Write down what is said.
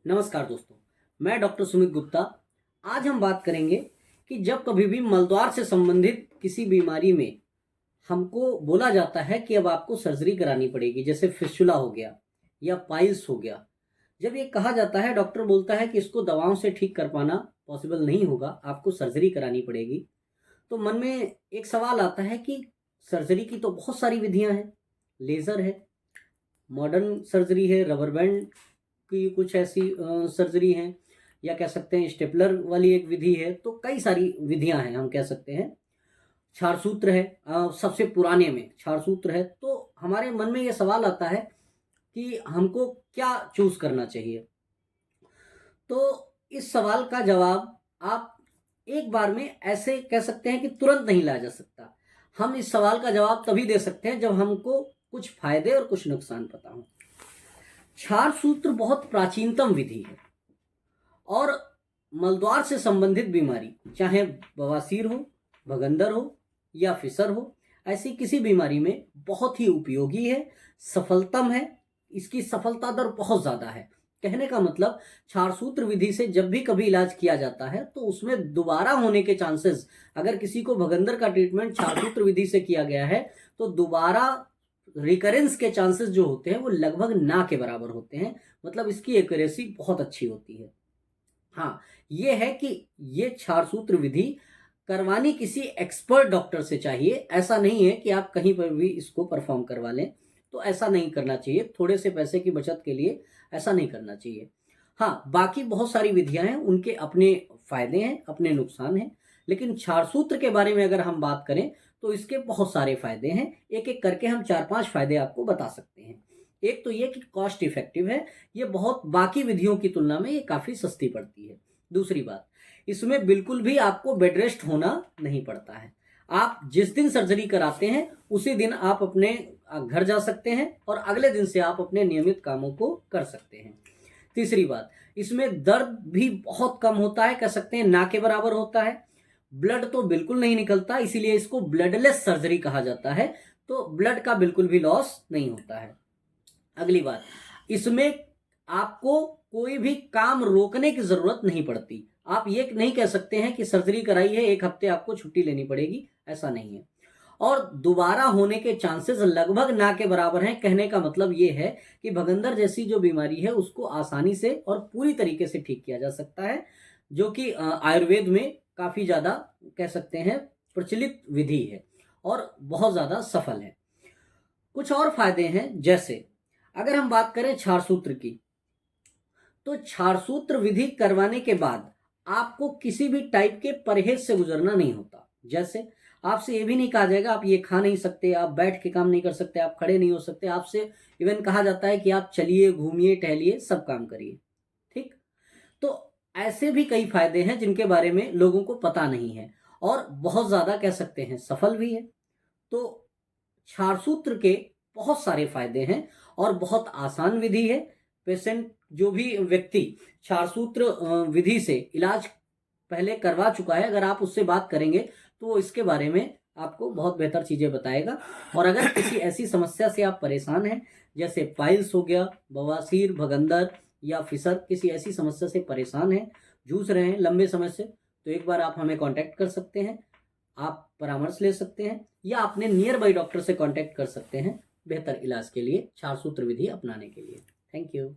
नमस्कार दोस्तों, मैं डॉक्टर सुमित गुप्ता। आज हम बात करेंगे कि जब कभी भी मलद्वार से संबंधित किसी बीमारी में हमको बोला जाता है कि अब आपको सर्जरी करानी पड़ेगी, जैसे फिस्टुला हो गया या पाइल्स हो गया। जब ये कहा जाता है, डॉक्टर बोलता है कि इसको दवाओं से ठीक कर पाना पॉसिबल नहीं होगा, आपको सर्जरी करानी पड़ेगी। तो मन में एक सवाल आता है कि सर्जरी की तो बहुत सारी विधियां हैं। लेज़र है, मॉडर्न सर्जरी है, रबर बैंड की कुछ ऐसी सर्जरी हैं, या कह सकते हैं स्टेपलर वाली एक विधि है। तो कई सारी विधियां हैं, हम कह सकते हैं। क्षारसूत्र है, सबसे पुराने में क्षारसूत्र है। तो हमारे मन में ये सवाल आता है कि हमको क्या चूज करना चाहिए। तो इस सवाल का जवाब आप एक बार में ऐसे कह सकते हैं कि तुरंत नहीं लाया जा सकता। हम इस सवाल का जवाब तभी दे सकते हैं जब हमको कुछ फायदे और कुछ नुकसान पता हो। क्षार सूत्र बहुत प्राचीनतम विधि है और मलद्वार से संबंधित बीमारी, चाहे बवासीर हो, भगंदर हो या फिसर हो, ऐसी किसी बीमारी में बहुत ही उपयोगी है, सफलतम है। इसकी सफलता दर बहुत ज़्यादा है। कहने का मतलब, क्षारसूत्र विधि से जब भी कभी इलाज किया जाता है तो उसमें दोबारा होने के चांसेस, अगर किसी को भगंदर का ट्रीटमेंट क्षारसूत्र विधि से किया गया है तो दोबारा रिकरेंस के चांसेस जो होते हैं वो लगभग ना के बराबर होते हैं। मतलब इसकी एक्यूरेसी बहुत अच्छी होती है। हाँ, ये है कि ये क्षारसूत्र विधि करवानी किसी एक्सपर्ट डॉक्टर से चाहिए। ऐसा नहीं है कि आप कहीं पर भी इसको परफॉर्म करवा लें। तो ऐसा नहीं करना चाहिए, थोड़े से पैसे की बचत के लिए ऐसा नहीं करना चाहिए। हाँ, बाकी बहुत सारी विधियां हैं, उनके अपने फायदे हैं, अपने नुकसान हैं। लेकिन क्षारसूत्र के बारे में अगर हम बात करें तो इसके बहुत सारे फायदे हैं। एक एक करके हम 4-5 फायदे आपको बता सकते हैं। एक तो ये कि कॉस्ट इफेक्टिव है, ये बहुत बाकी विधियों की तुलना में ये काफ़ी सस्ती पड़ती है। दूसरी बात, इसमें बिल्कुल भी आपको बेड रेस्ट होना नहीं पड़ता है। आप जिस दिन सर्जरी कराते हैं उसी दिन आप अपने घर जा सकते हैं और अगले दिन से आप अपने नियमित कामों को कर सकते हैं। तीसरी बात, इसमें दर्द भी बहुत कम होता है, कह सकते हैं ना के बराबर होता है। ब्लड तो बिल्कुल नहीं निकलता, इसीलिए इसको ब्लडलेस सर्जरी कहा जाता है। तो ब्लड का बिल्कुल भी लॉस नहीं होता है। अगली बात, इसमें आपको कोई भी काम रोकने की जरूरत नहीं पड़ती। आप ये नहीं कह सकते हैं कि सर्जरी कराई है, 1 हफ्ते आपको छुट्टी लेनी पड़ेगी, ऐसा नहीं है। और दोबारा होने के चांसेस लगभग ना के बराबर हैं। कहने का मतलब ये है कि भगंदर जैसी जो बीमारी है उसको आसानी से और पूरी तरीके से ठीक किया जा सकता है, जो कि आयुर्वेद में काफी ज्यादा कह सकते हैं प्रचलित विधि है और बहुत ज्यादा सफल है। कुछ और फायदे हैं, जैसे अगर हम बात करें क्षारसूत्र की, तो क्षारसूत्र विधि करवाने के बाद आपको किसी भी टाइप के परहेज से गुजरना नहीं होता। जैसे आपसे ये भी नहीं कहा जाएगा आप ये खा नहीं सकते, आप बैठ के काम नहीं कर सकते, आप खड़े नहीं हो सकते। आपसे इवन कहा जाता है कि आप चलिए, घूमिए, टहलिए, सब काम करिए। ठीक। तो ऐसे भी कई फायदे हैं जिनके बारे में लोगों को पता नहीं है और बहुत ज्यादा कह सकते हैं सफल भी है। तो क्षारसूत्र के बहुत सारे फायदे हैं और बहुत आसान विधि है। पेशेंट, जो भी व्यक्ति क्षारसूत्र विधि से इलाज पहले करवा चुका है, अगर आप उससे बात करेंगे तो वो इसके बारे में आपको बहुत बेहतर चीजें बताएगा। और अगर किसी ऐसी समस्या से आप परेशान हैं, जैसे पाइल्स हो गया, बवासीर, भगंदर या फिसर, किसी ऐसी समस्या से परेशान हैं, जूझ रहे हैं लंबे समय से, तो एक बार आप हमें कांटेक्ट कर सकते हैं। आप परामर्श ले सकते हैं या अपने नियर बाई डॉक्टर से कांटेक्ट कर सकते हैं बेहतर इलाज के लिए, क्षारसूत्र विधि अपनाने के लिए। Thank you.